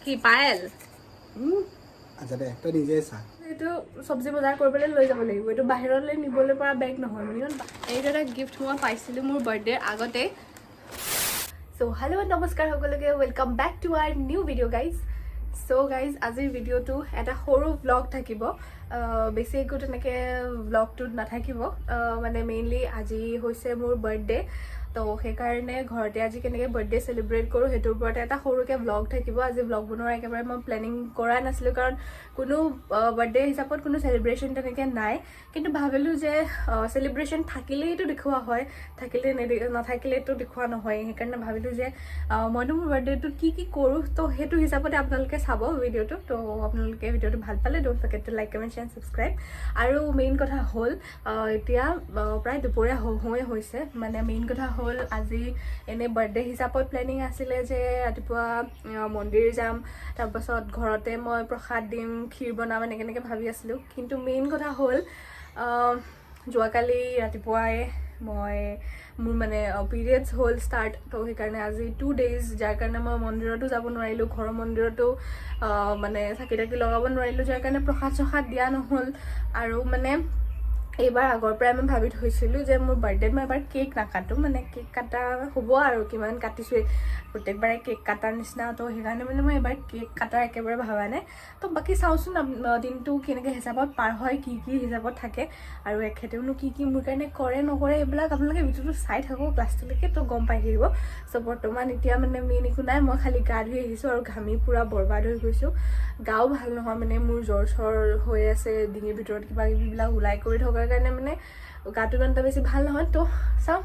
কি পায়েল আচ্ছা দে তই নিজে চা এইটো সবজি বজাৰ কৰিবলৈ লৈ যাব লাগিব এইটো বাহিৰলৈ নিবলৈ পৰা বেগ নহয় মানে এইটো এটা গিফ্ট মই পাইছিলোঁ মোৰ বাৰ্থডেৰ আগতে সো হেল্ল' নমস্কাৰ সকলোকে welcome back to our new video' guys so guys আজিৰ ভিডিঅ'টো এটা সৰু ব্লগ থাকিব বেছি একো তেনেকৈ ব্লগটোত নাথাকিব মানে মেইনলি আজি হৈছে মোৰ বাৰ্থডে তো সেইকাৰণে ঘৰতে আজি কেনেকৈ বাৰ্থডে চেলিব্ৰেট কৰোঁ সেইটোৰ ওপৰতে এটা সৰুকৈ ব্লগ থাকিব আজি ব্লগ বনোৱাৰ একেবাৰে মই প্লেনিং কৰা নাছিলোঁ কাৰণ কোনো বাৰ্থডে হিচাপত কোনো চেলিব্ৰেশ্যন তেনেকৈ নাই কিন্তু ভাবিলোঁ যে চেলিব্ৰেশ্যন থাকিলেইতো দেখুওৱা হয় থাকিলে নাথাকিলেতো দেখুওৱা নহয় সেইকাৰণে ভাবিলোঁ যে মইতো মোৰ বাৰ্থডেটোত কি কৰোঁ তো সেইটো হিচাপতে আপোনালোকে চাব ভিডিঅ'টো তো আপোনালোকে ভিডিঅ'টো ভাল পালে don't forget to like comment share subscribe আৰু মেইন কথা হ'ল এতিয়া প্ৰায় দুপৰীয়া হয়ে হৈছে মানে মেইন কথা হ'ল আজি এনে বাৰ্থডে হিচাপত প্লেনিং আছিলে যে ৰাতিপুৱা মন্দিৰ যাম তাৰপাছত ঘৰতে মই প্ৰসাদ দিম ক্ষীৰ বনাম এনেকৈ ভাবি আছিলোঁ কিন্তু মেইন কথা হ'ল যোৱাকালি ৰাতিপুৱাই মোৰ মানে পিৰিয়ডছ হ'ল ষ্টাৰ্ট তো সেইকাৰণে আজি 2 days যাৰ কাৰণে মই মন্দিৰতো যাব নোৱাৰিলোঁ ঘৰৰ মন্দিৰতো মানে চাকি তাকি লগাব নোৱাৰিলোঁ যাৰ কাৰণে প্ৰসাদ চসাদ দিয়া নহ'ল আৰু মানে এইবাৰ আগৰ পৰাই মই ভাবি থৈছিলোঁ যে মোৰ বাৰ্থডেত মই এবাৰ কেক নাকাটো মানে কেক কাটা হ'ব আৰু কিমান কাটিছোঁ প্ৰত্যেকবাৰে কেক কাটাৰ নিচিনা তো সেইকাৰণে মানে মই এবাৰ কেক কাটাৰ একেবাৰে ভবা নাই তো বাকী চাওঁচোন দিনটো কেনেকৈ হিচাপত পাৰ হয় কি হিচাপত থাকে আৰু এখেতেওনো কি মোৰ কাৰণে কৰে নকৰে এইবিলাক আপোনালোকে ভিডিঅ'টো চাই থাকোঁ ক্লাছটোলৈকে তো গম পাই থাকিব চ' বৰ্তমান এতিয়া মানে মেইন একো নাই মই খালি গা ধুই আহিছোঁ আৰু ঘামি পূৰা বৰবাদ হৈ গৈছোঁ গাও ভাল নহয় মানে মোৰ জ্বৰ হৈ আছে ডিঙিৰ ভিতৰত কিবা কিবিবিলাক ওলাই কৰি থকাৰ কাৰণে মানে গাটো ইমান বেছি ভাল নহয় তো চাওঁ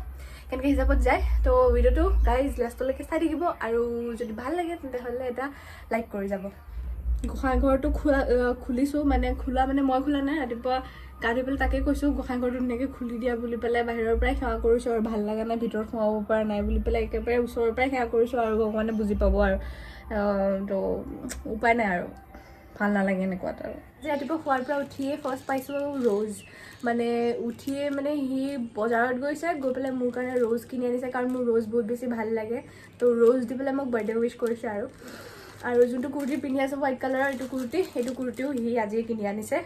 কেনেকৈ হিচাপত যায় তো ভিডিঅ'টো গাইজ লাষ্টলৈকে চাই থাকিব আৰু যদি ভাল লাগে তেন্তে এটা লাইক কৰি যাব গোঁসাই ঘৰটো খুলিছোঁ মানে খোলা মানে মই খোলা নাই ৰাতিপুৱা গা ধুই পেলাই তাকে কৈছোঁ গোঁসাই ঘৰটো ধুনীয়াকৈ খুলি দিয়া বুলি পেলাই বাহিৰৰ পৰাই সেৱা কৰিছোঁ আৰু ভাল লগা নাই ভিতৰত সোমাব পৰা নাই বুলি পেলাই একেবাৰে ওচৰৰ পৰাই সেৱা কৰিছোঁ আৰু ভগৱানে বুজি পাব আৰু তো উপায় নাই আৰু ভাল নালাগে এনেকুৱাত আৰু যে ৰাতিপুৱা শোৱাৰ পৰা উঠিয়ে ফাৰ্ষ্ট পাইছোঁ ৰ'জ মানে উঠিয়ে মানে সি বজাৰত গৈছে গৈ পেলাই মোৰ কাৰণে ৰ'জ কিনি আনিছে কাৰণ মোৰ ৰ'জ বহুত বেছি ভাল লাগে তো ৰ'জ দি পেলাই মোক বাৰ্থডে উইচ কৰিছে আৰু যোনটো কুৰ্তি পিন্ধি আছোঁ হোৱাইট কালাৰৰ সেইটো কুৰ্তিও সি আজিয়ে কিনি আনিছে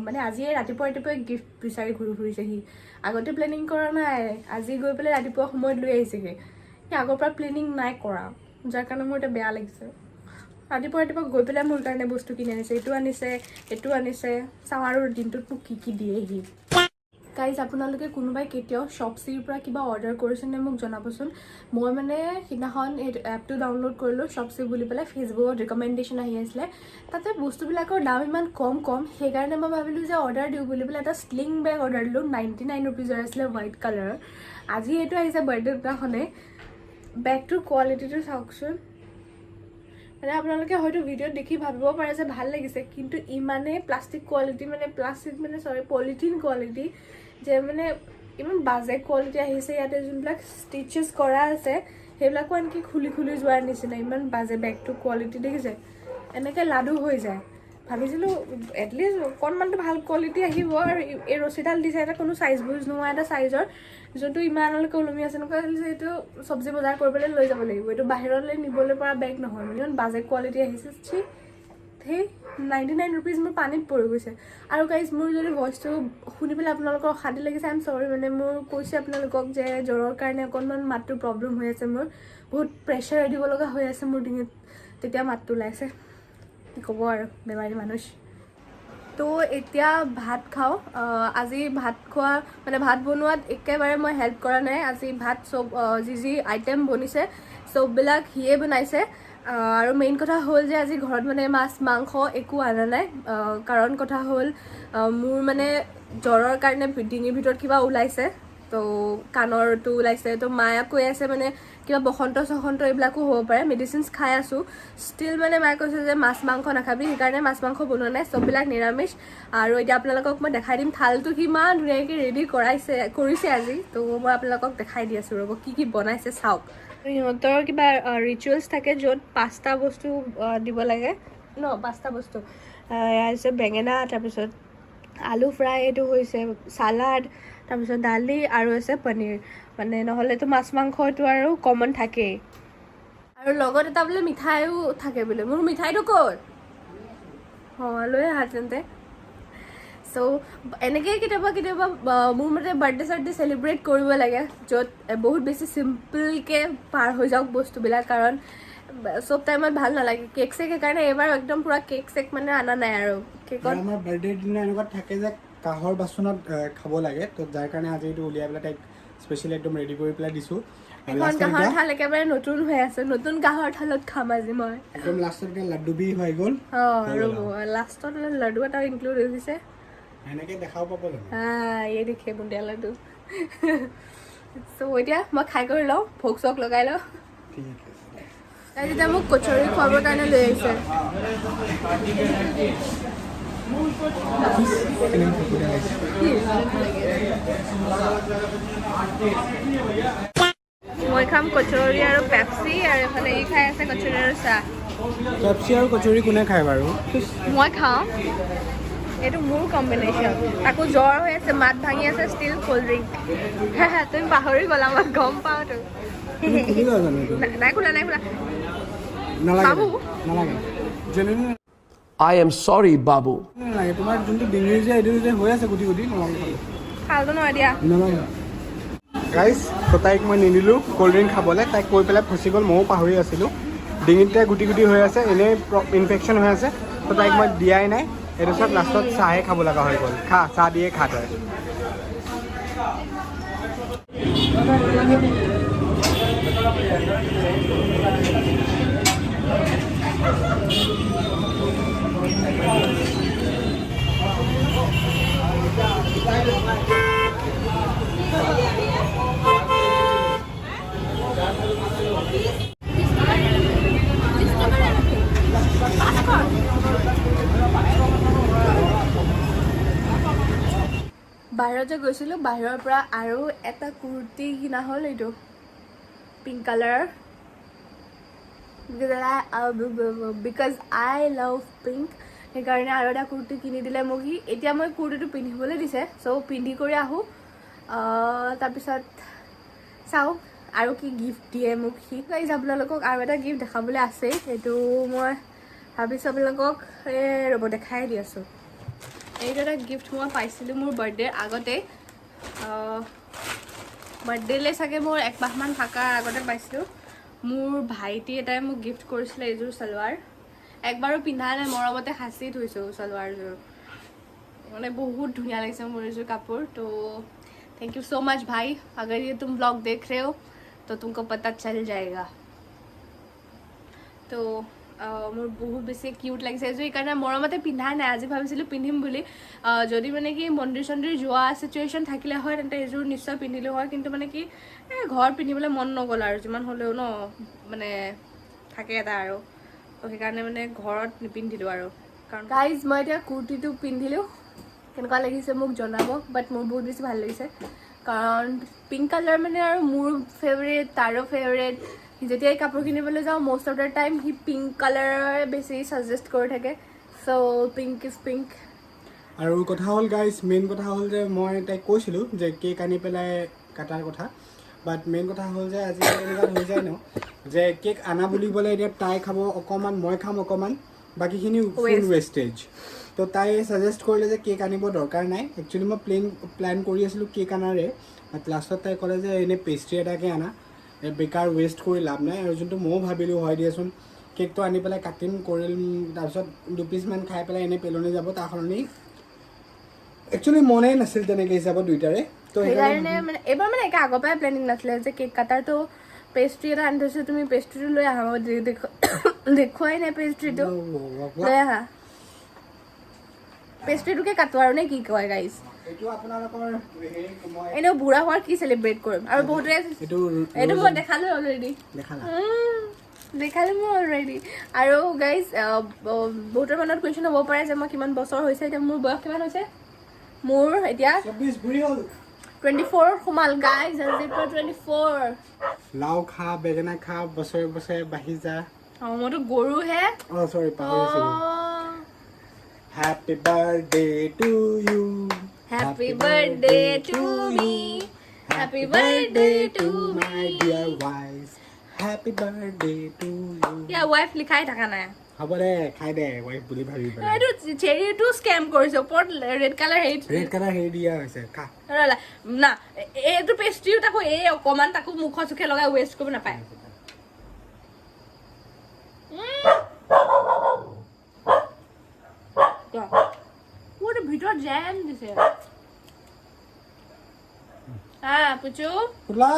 মানে আজিয়ে ৰাতিপুৱাই গিফ্ট বিচাৰি ঘূৰিছে সি আগতে প্লেনিং কৰা নাই আজি গৈ পেলাই ৰাতিপুৱা সময়ত লৈ আহিছেগৈ সি আগৰ পৰা প্লেনিং নাই কৰা যাৰ কাৰণে মোৰ এতিয়া বেয়া লাগিছে ৰাতিপুৱা গৈ পেলাই মোৰ কাৰণে বস্তু কিনি আনিছে এইটো আনিছে চাওঁ আৰু দিনটোত মোক কি দিয়ে সি গাইজ আপোনালোকে কোনোবাই কেতিয়াও শ্বপচিৰ পৰা কিবা অৰ্ডাৰ কৰিছেনে মোক জনাবচোন মই মানে সিদিনাখন এই এপটো ডাউনলোড কৰিলোঁ শ্বপচি বুলি পেলাই ফেচবুকত ৰিকমেণ্ডেশ্যন আহি আছিলে তাতে বস্তুবিলাকৰ দাম ইমান কম সেইকাৰণে মই ভাবিলোঁ যে অৰ্ডাৰ দিওঁ বুলি পেলাই এটা স্লিং বেগ অৰ্ডাৰ দিলোঁ 99 rupees আছিলে হোৱাইট কালাৰৰ আজি এইটো আহিছে বাৰ্থডে দিনাখনে বেগটোৰ কোৱালিটিটো চাওকচোন মানে আপোনালোকে হয়তো ভিডিঅ'ত দেখি ভাবিব পাৰে যে ভাল লাগিছে কিন্তু ইমানেই প্লাষ্টিক কোৱালিটি মানে পলিথিন কোৱালিটি যে মানে ইমান বাজে কোৱালিটি আহিছে ইয়াতে যোনবিলাক ষ্টিচেছ কৰা আছে সেইবিলাকো আনকি খুলি যোৱাৰ নিচিনা ইমান বাজে বেগটো কোৱালিটি দেখিছে এনেকৈ লাডু হৈ যায় ভাবিছিলোঁ এটলিষ্ট অকণমানটো ভাল কোৱালিটি আহিব আৰু এই ৰছীডাল দিছে এটা কোনো চাইজ বুজ নোহোৱা এটা চাইজৰ যোনটো ইমানলৈকে ওলমি আছে এনেকুৱা লাগিছে এইটো চব্জি বজাৰ কৰিবলৈ লৈ যাব লাগিব এইটো বাহিৰলৈ নিবলৈ পৰা বেগ নহয় মানে ইমান বাজে কোৱালিটি আহিছে সেই 99 rupees মোৰ পানীত পৰি গৈছে আৰু গাইজ মোৰ যদি ভইচটো শুনি পেলাই আপোনালোকৰ অশান্তি লাগিছে আই এম চৰি মানে মোৰ কৈছে আপোনালোকক যে জ্বৰৰ কাৰণে অকণমান মাতটো প্ৰব্লেম হৈ আছে মোৰ বহুত প্ৰেছাৰ দিব লগা হৈ আছে মোৰ ডিঙিত তেতিয়া মাতটো ওলাইছে কি ক'ব আৰু বেমাৰী মানুহ তো এতিয়া ভাত খাওঁ আজি ভাত খোৱা মানে ভাত বনোৱাত একেবাৰে মই হেল্প কৰা নাই আজি ভাত চব যি আইটেম বনিছে চববিলাক সিয়ে বনাইছে আৰু মেইন কথা হ'ল যে আজি ঘৰত মানে মাছ মাংস একো অনা নাই কাৰণ কথা হ'ল মোৰ মানে জ্বৰৰ কাৰণে ডিঙিৰ ভিতৰত কিবা ওলাইছে তো কাণৰটো ওলাইছে তো মায়ে কৈ আছে মানে কিবা বসন্ত এইবিলাকো হ'ব পাৰে মেডিচিনছ খাই আছোঁ ষ্টিল মানে মায়ে কৈছে যে মাছ মাংস নাখাবি সেইকাৰণে মাছ মাংস বনোৱা নাই চববিলাক নিৰামিষ আৰু এতিয়া আপোনালোকক মই দেখাই দিম থালটো কিমান ধুনীয়াকৈ ৰেডি কৰিছে আজি তো মই আপোনালোকক দেখাই দি আছোঁ ৰ'ব কি বনাইছে চাওক সিহঁতৰ কিবা ৰিচুৱেলছ থাকে য'ত 5টা বস্তু দিব লাগে 5টা বস্তু এয়া হৈছে বেঙেনা তাৰপিছত আলু ফ্ৰাই এইটো হৈছে চালাড তাৰপিছত দালি আৰু আছে পনীৰ মানে নহ'লেতো মাছ মাংসটো আৰু কমন থাকেই আৰু লগত এটা বোলে মিঠাইও থাকে বোলে মোৰ মিঠাইটো ক'ত লৈ আহা তেন্তে চ' এনেকৈ কেতিয়াবা মোৰ মতে বাৰ্থডে চেলিব্ৰেট কৰিব লাগে য'ত বহুত বেছি চিম্পলকৈ পাৰ হৈ যাওক বস্তুবিলাক কাৰণ চব টাইমত ভাল নালাগে কেক চেক সেইকাৰণে এইবাৰ একদম পুৰা কেক চেক মানে অনা নাই আৰু কেকত আমাৰ বাৰ্থডেৰ দিনা এনেকুৱা থাকে যে কাঁহৰ বাচনত খাব লাগে তো যাৰ কাৰণে আজি এইটো উলিয়াই পেলাই তাইক স্পেচিয়েলি একদম ৰেডি কৰি পেলাই দিছোঁ এখন কাঁহৰ থাল একেবাৰে নতুন হৈ আছে নতুন কাঁহৰ থালত খাম আজি মই একদম লাষ্টত লাড্ডু বি হৈ গ'ল আৰু লাষ্টত লাড্ডু এটা ইনক্লুড হৈ গৈছে এনেকৈ দেখাব পাব জানো এই দেখে বুন্দিয়া লাড্ডু চ' এতিয়া মই খাই কৰি লওঁ ভোগ চোক লগাই লওঁ ঠিক আছে তাই যেতিয়া মোক কচৰি খুৱাবৰ কাৰণে লৈ আহিছে মই খাম কচৰি আৰু পেপচি আৰু এফালে ই খাই আছে কচৰি আৰু চাহ পেপচি আৰু কচৰি কোনে খায় বাৰু মই খাওঁ এইটো মোৰ কম্বিনেশ্যন আকৌ জ্বৰ হৈ আছে মাত ভাঙি আছে ষ্টিল ক'ল্ড ড্ৰিংক তুমি পাহৰি গ'লা মই গম পাওঁতো নাই খোলা বাবু নালাগে I am sorry, Babu. নালাগে তোমাৰ যোনটো ডিঙিৰ যে এইটো যে হৈ আছে গুটি নালাগে খালটো নহয় দিয়া নালাগে গাইজ তো তাইক মই নিদিলোঁ ক'ল্ড ড্ৰিংক খাবলৈ তাইক কৈ পেলাই ফচি গ'ল ময়ো পাহৰি আছিলোঁ ডিঙিতে গুটি হৈ আছে এনেই ইনফেকশ্যন হৈ আছে তো তাইক মই দিয়াই নাই এইটো চব লাষ্টত চাহে খাব লগা হৈ গ'ল চাহ দিয়ে খা তই বাহিৰত যে গৈছিলোঁ বাহিৰৰ পৰা আৰু এটা কুৰ্তি কিনা হ'ল এইটো pink colour because I love pink সেইকাৰণে আৰু এটা কুৰ্তি কিনি দিলে মোক সি এতিয়া মই কুৰ্তিটো পিন্ধিবলৈ দিছে চ' পিন্ধি কৰি আহোঁ তাৰপিছত চাওঁ আৰু কি গিফ্ট দিয়ে মোক সি গাইজ আপোনালোকক আৰু এটা গিফ্ট দেখাবলৈ আছেই সেইটো মই ভাবিছোঁ আপোনালোকক ৰ'ব দেখাই দি আছোঁ এইটো এটা গিফ্ট মই পাইছিলোঁ মোৰ বাৰ্থডেৰ আগতে বাৰ্থডেলৈ চাগে মোৰ একমাহমান থকাৰ আগতে পাইছিলোঁ মোৰ ভাইটি এটাই মোক গিফ্ট কৰিছিলে এইযোৰ চালৱাৰ একবাৰো পিন্ধা নাই মৰমতে সাঁচি থৈছোঁ চালৱাৰযোৰ মানে বহুত ধুনীয়া লাগিছে মোৰ এইযোৰ কাপোৰ তো थैंक यू सो मच भाई अगर ये तुम ब्लॉग देख रहे हो तो तुमको पता चल जाएगा तो মোৰ বহুত বেছি কিউট লাগিছে এইযোৰ সেইকাৰণে মৰমতে পিন্ধা নাই আজি ভাবিছিলোঁ পিন্ধিম বুলি যদি মানে কি মন্দিৰ চন্দিৰ যোৱা চিটুৱেশ্যন থাকিলে হয় তেন্তে এইযোৰ নিশ্চয় পিন্ধিলোঁ হয় কিন্তু মানে কি ঘৰত পিন্ধিবলৈ মন নগ'ল আৰু যিমান হ'লেও ন মানে থাকে এটা আৰু তো সেইকাৰণে মানে ঘৰত নিপিন্ধিলোঁ আৰু কাৰণ গাইজ মই এতিয়া কুৰ্তিটো পিন্ধিলোঁ কেনেকুৱা লাগিছে মোক জনাব বাট মোৰ বহুত বেছি ভাল লাগিছে কাৰণ পিংক কালাৰ মানে আৰু মোৰ ফেভৰেট তাৰো ফেভৰেট যেতিয়াই কাপোৰ কিনিবলৈ যাওঁ মষ্ট অফ দ্য টাইম সি পিংক কালাৰৰে বেছি ছাজেষ্ট কৰি থাকে চ' পিংক ইজ পিংক আৰু কথা হ'ল গাইজ মেইন কথা হ'ল যে মই তাইক কৈছিলোঁ যে কেক আনি পেলাই কাটাৰ কথা বাট মেইন কথা হ'ল যে আজিকালি এনেকুৱা হৈ যায় ন যে কেক আনা বুলিবলৈ এতিয়া তাই খাব অকণমান মই খাম অকণমান বাকীখিনি ফুল ৱেষ্টেজ তো তাই ছাজেষ্ট কৰিলে যে কেক আনিব দৰকাৰ নাই একচুৱেলি মই প্লেন কৰি আছিলোঁ কেক আনাৰে বাট লাষ্টত তাই ক'লে যে এনেই পেষ্ট্ৰি এটাকে আনা বেকাৰ ৱেষ্ট কৰি লাভ নাই আৰু যোনটো ময়ো ভাবিলোঁ হয় দিয়াচোন কেকটো আনি পেলাই কাটিম কৰিম তাৰপিছত দুপিচমান খাই পেলাই এনেই পেলনি যাব তাৰ সলনি একচুৱেলি মনেই নাছিল তেনেকৈ হিচাপত দুইটাৰে তো সেইকাৰণে মানে এইবাৰ মানে একে আগৰ পৰাই প্লেনিং নাছিলে যে কেক কাটাৰটো পেষ্ট্ৰি এটা আনি থৈছোঁ তুমি পেষ্ট্ৰিটো লৈ আহা মই দেখুৱাই নাই পেষ্ট্ৰিটো লৈ আহা পেষ্ট্ৰিটোকে কাটো আৰু নে কি কয় গাইজ এনেও বুঢ়া হোৱাৰ কি চেলিব্ৰেট কৰিম আৰু বহুতে এইটো মই দেখালোঁ অলৰেডি দেখালোঁ মই অলৰেডি আৰু গাইজ বহুতৰ মনত কুৱেশ্যন হ'ব পাৰে যে মই কিমান বছৰ হৈছে এতিয়া মোৰ বয়স কিমান হৈছে মোৰ এতিয়া 24 সোমাল গাইজ আজি 24 লাও খা বেঙেনা খা বছৰে বছৰে বাঢ়ি যা মইতো গৰুহে চৰি পাহৰিছিলোঁ Happy birthday to you. Happy birthday to me. Happy birthday to my dear wife. Happy birthday to you. ইয়া ৱাইফ লিখাই থাকা নাই হ'ব দে খাই দে ৱাইফ বুলি ভাবি পেলাই এইটো চেৰিটো স্কেম কৰিছে ওপৰত ৰেড কালাৰ হেৰি দিয়া হৈছে খা না এইটো পেষ্ট্ৰিও তাকো এই অকমান তাকো মুখ চুখে লগাই ৱেষ্ট কৰিব নাপায় ওটা ভিতৰত জ্যাম দিছে পুচু ফুলা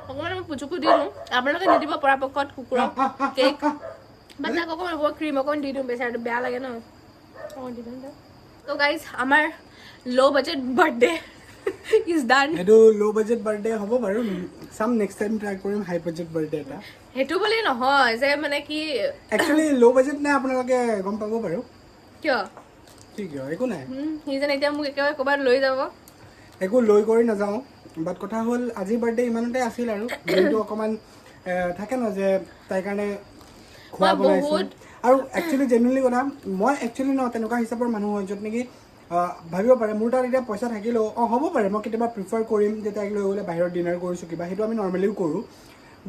অকমান মই পুচুকো দি দিওঁ আপোনালোকে নিদিব পৰাপক্ষত কুকুৰক কেক বাট তাক অকমান ক্ৰীম অকমান দি দিওঁ বেচাৰটো বেয়া লাগে ন দি দিওঁ তো গাইজ আমাৰ ল' বাজেট বাৰ্থডে ইজ ডান এইটো ল' বাজেট বাৰ্থডে হ'ব বাৰু চাম নেক্সট টাইম ট্ৰাই কৰিম হাই বাজেট বাৰ্থডে এটা সেইটো বুলি নহয় যে মানে কি একচুৱেলি ল' বাজেট নাই আপোনালোকে গম পাব বাৰু কিয় ঠিক একো নাই সি যেন এতিয়া মোক একেবাৰে ক'ৰবাত লৈ যাব একো লৈ কৰি নাযাওঁ বাট কথা হ'ল আজি বাৰ্থডে ইমানতে আছিল আৰু যিহেতু অকণমান থাকে ন যে তাইৰ কাৰণে খোৱা বনাইছোঁ আৰু একচুৱেলি জেনুৱেনলি কথা মই একচুৱেলি ন তেনেকুৱা হিচাপৰ মানুহ হয় য'ত নেকি ভাবিব পাৰে মোৰ তাত এতিয়া পইচা থাকিলেও হ'ব পাৰে মই কেতিয়াবা প্ৰিফাৰ কৰিম যে তাইক লৈ গ'লে বাহিৰত ডিনাৰ কৰিছোঁ কিবা সেইটো আমি নৰ্মেলিও কৰোঁ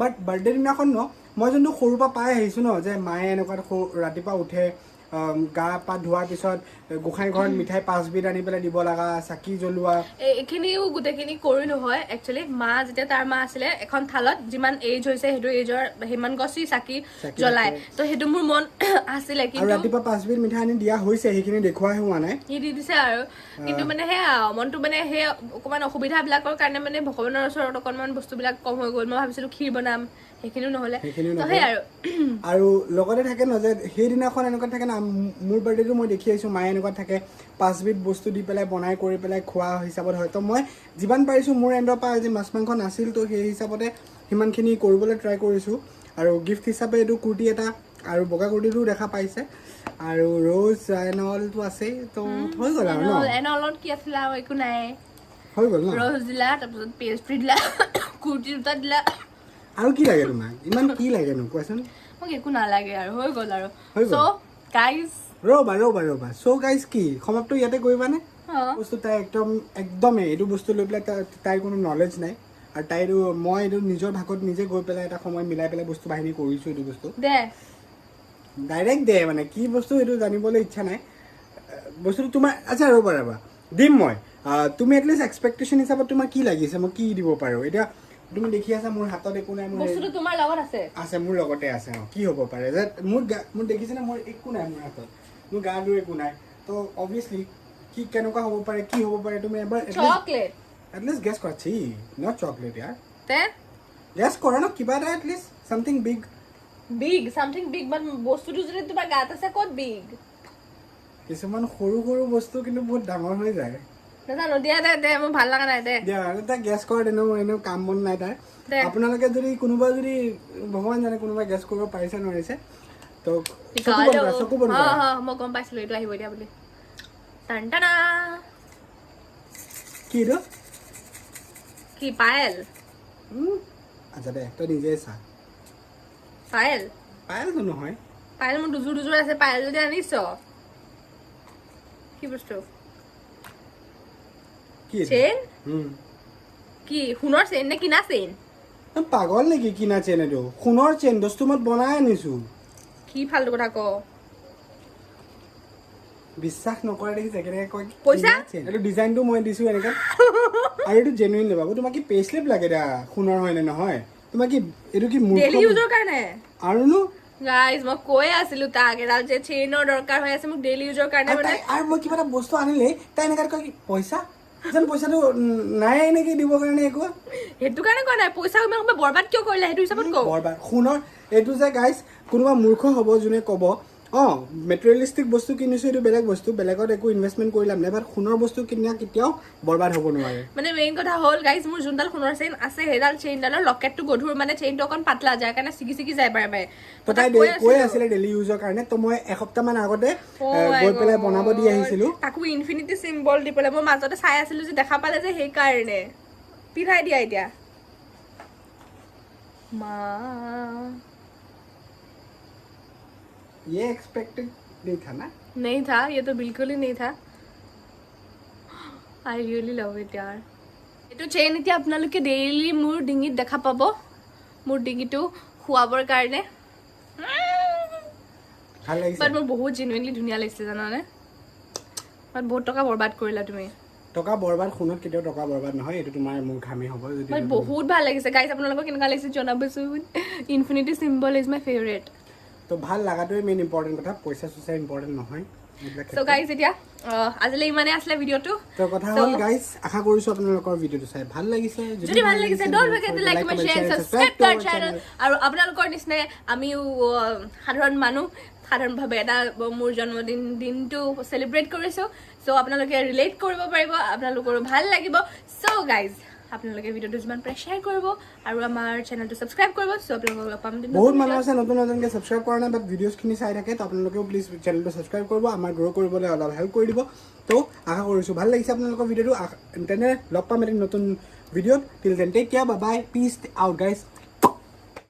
বাট বাৰ্থডে দিনাখন ন মই যোনটো সৰুৰ পৰা পাই আহিছোঁ ন যে মায়ে এনেকুৱা ৰাতিপুৱা উঠে গা পা ধোৱাৰ পিছত গোসাঁই ঘৰত মিঠাই 5 বিধ আনি পেলাই দিব লগা চাকি জ্বলোৱা এইখিনিও গোটেইখিনি কৰি নহয় একচুৱেলি মা যেতিয়া তাৰ মা আছিলে এখন থালত যিমান এজ হৈছে সেইটো এজৰ সিমান গছি চাকি জ্বলাই তো সেইটো মোৰ মন আছিলে কিন্তু ৰাতিপুৱা 5 বিধ মিঠাই আনি দিয়া হৈছে সেইখিনি দেখুৱাই হোৱা নাই সি দি দিছে আৰু কিন্তু মানে সেয়া মনটো মানে সেই অকণমান অসুবিধাবিলাকৰ কাৰণে মানে ভগৱানৰ ওচৰত অকণমান বস্তুবিলাক কম হৈ গ'ল মই ভাবিছিলোঁ ক্ষীৰ বনাম সেইখিনিও নহ'লে সেই আৰু লগতে থাকে ন যে সেইদিনাখন এনেকুৱা থাকে না মোৰ বাৰ্থডেটো মই দেখি আহিছোঁ মায়ে এনেকুৱা থাকে 5 বিধ বস্তু দি পেলাই বনাই কৰি পেলাই খোৱা হিচাপত হয় তো মই যিমান পাৰিছোঁ মোৰ এণ্ডৰ পৰা আজি মাছ মাংস নাছিল তো সেই হিচাপতে সিমানখিনি কৰিবলৈ ট্ৰাই কৰিছোঁ আৰু গিফ্ট হিচাপে এইটো কুৰ্তি এটা আৰু বগা কুৰ্তিটো দেখা পাইছে আৰু ৰ'জ এনলটো আছেই তো হৈ গ'ল আৰু ন এনলত কি আছিলে আৰু একো নাই হৈ গ'ল ন ৰ'জ দিলা তাৰপিছত পেষ্ট্ৰি দিলা কুৰ্তি দুটা দিলা আৰু কি লাগে তোমাক ইমান কি লাগেনো কোৱাচোন মোক একো নালাগে আৰু হৈ গ'ল আৰু চ' গাইজ ৰ'বা চ' গাইজ কি সমাপ্ত ইয়াতে কৰিবানে বস্তু তাই একদমেই এইটো বস্তু লৈ পেলাই তাইৰ কোনো নলেজ নাই আৰু তাইৰো মই এইটো নিজৰ ভাগত নিজে গৈ পেলাই এটা সময় মিলাই পেলাই বস্তু বাহিনী কৰিছোঁ এইটো বস্তু ডাইৰেক্ট দে মানে কি বস্তু এইটো জানিবলৈ ইচ্ছা নাই বস্তুটো তোমাৰ আচ্ছা ৰ'বা দিম মই তুমি এটলিষ্ট এক্সপেক্টেশ্যন হিচাপত তোমাৰ কি লাগিছে মই কি দিব পাৰোঁ এতিয়া তুমি দেখি আছা মোৰ হাতত একো নাই বস্তুটো তোমাৰ লগত আছে মোৰ লগতে আছে কি হ'ব পাৰে যে মোৰ দেখিছে না মোৰ একো নাই মোৰ হাতত মোৰ গাটো একো নাই তো অবভিয়াছলি কি কেনেকুৱা হ'ব পাৰে কি হ'ব পাৰে তুমি এবাৰ চকলেট এটলিষ্ট গেছ কৰা ছি নট চকলেট ইয়াৰ তে গেছ কৰা ন কিবা এটা এটলিষ্ট সামথিং বিগ বাট বস্তুটো যদি তোমাৰ গাত আছে ক'ত বিগ কিছুমান সৰু সৰু বস্তু কিন্তু বহুত ডাঙৰ হৈ যায় নাজানো দিয়া দে মোৰ ভাল লগা নাই দে আৰু তাক গেছ কৰা এনেও কাম বন নাই তাৰ আপোনালোকে যদি কোনোবা যদি ভগৱান জানে কোনোবাই গেছ কৰিব পাৰিছে নোৱাৰিছে তো চকু বন্ধ কৰা মই গম পাইছিলোঁ এইটো আহিব এতিয়া বুলি কি এইটো কি পায়েল আচ্ছা দে তই নিজে চা পায়েলটো নহয় পায়েল মোৰ দুযোৰ আছে পায়েল যদি আনিছ কি বস্তু চেইন কি সোণৰ চেইন নে কিনা চেইন পাগল নেকি কিনা চেইন এইটো সোণৰ চেইন দস্তু মই বনাই আনিছো কি ফালতু কথা ক বিশ্বাস নকৰে দেখিছে কেনেকৈ কয় পইচা এইটো ডিজাইনটো মই দিছো এনেকৈ আৰু এইটো জেনুইন বাবু তোমাক কি পেস্লিপ লাগে দা সোণৰ হয় নে নহয় তোমাক কি এইটো কি মূৰ্খ ডেইলি ইউজৰ কাৰণে আৰু নো গাইজ মই কৈ আছিলো তাক এডাল যে চেইনৰ দৰকাৰ হৈ আছে মোক ডেইলি ইউজৰ কাৰণে মানে আৰু মই কিবা এটা বস্তু আনিলে তাই এনেকৈ কয় কি পইচা যেন পইচাটো নাই নেকি দিবৰ কাৰণে একো সেইটো কাৰণে কোৱা নাই পইচা ইমান বৰবাদ কিয় কৰিলে সেইটো হিচাপত কওঁ বৰবাদ সোণৰ এইটো যে গাইজ কোনোবা মূৰ্খ হ'ব যোনে ক'ব মেটেৰিয়েলিষ্টিক বস্তু কিনিছোঁ এইটো বেলেগ বস্তু বেলেগত একো ইনভেষ্টমেণ্ট কৰি লাভ নাই বাট সোণৰ বস্তু কিনা কেতিয়াও বৰবাদ হ'ব নোৱাৰে মানে মেইন কথা হ'ল গাইজ মোৰ যোনডাল সোণৰ চেইন আছে সেইডাল চেইনডালৰ লকেটটো গধুৰ মানে চেইনটো অকণ পাতলা যাৰ কাৰণে ছিগি যায় বাৰে বাৰে তো তাই কৈ আছিলে ডেইলি ইউজৰ কাৰণে তো মই এসপ্তাহমান আগতে গৈ পেলাই বনাব দি আহিছিলোঁ তাকো ইনফিনিটি চিম্বল দি পেলাই মই মাজতে চাই আছিলোঁ যে দেখা পালে যে সেইকাৰণে পিন্ধাই দিয়া এতিয়া মা ये एक्सपेक्टेड नहीं था ना नहीं था ये तो बिल्कुल ही नहीं था आई रियली लव इट यार এইটো চেইন এতিয়া আপোনালোকে ডেইলি মোৰ ডিঙিত দেখা পাব মোৰ ডিঙিটো খুৱাবৰ কাৰণে ভাল লাগিছে বাট মোৰ বহুত জেনুইনলি ধুনীয়া লাগিছে জানানে বাট বহুত টকা বৰবাদ কৰিলা তুমি টকা বৰবাদ শুনত কেতিয়াও টকা বৰবাদ নহয় এইটো তোমাৰ মোৰ ঘামি হ'ব যদি বাট বহুত ভাল লাগিছে গাইজ আপোনালোকৰ কেনেকুৱা লাগিছে জনাবচোন infinity symbol is my favourite তো ভাল লাগাটোৱে মেইন ইম্পৰ্টেণ্ট কথা পইচা চইচা ইম্পৰ্টেণ্ট নহয় সো গাইজ এতিয়া আজিলৈ ইমানে আছিলে ভিডিঅ'টো তো কথা হ'ল গাইজ আশা কৰিছো আপোনালোকৰ ভিডিঅ'টো চাই ভাল লাগিছে যদি ভাল লাগিছে don't forget to like comment share subscribe to our channel আৰু আপোনালোকৰ নিচিনা আমিও সাধাৰণ মানুহ সাধাৰণভাৱে এটা মোৰ জন্মদিন দিনটো চেলিব্ৰেট কৰিছো সো আপোনালোকে ৰিলেট কৰিব পাৰিব আপোনালোকৰো ভাল লাগিব সো গাইজ আপোনালোকে ভিডিঅ'টো যিমান পাৰে শ্বেয়াৰ কৰিব আৰু আমাৰ চেনেলটো ছাবস্ক্ৰাইব কৰিব সো আপোনালোকক লগ পাম বহুত মানুহ আছে নতুন নতুনকৈ ছাবস্ক্ৰাইব কৰা নাই বাট ভিডিঅ'ছখিনি চাই থাকে তো আপোনালোকেও প্লিজ চেনেলটো ছাবস্ক্ৰাইব কৰিব আমাৰ গ্ৰ' কৰিবলৈ অলপ হেল্প কৰি দিব তো আশা কৰিছোঁ ভাল লাগিছে আপোনালোকৰ ভিডিঅ'টো তেনে লগ পাম এদিন নতুন ভিডিঅ'ত till then take care bye bye peace out guys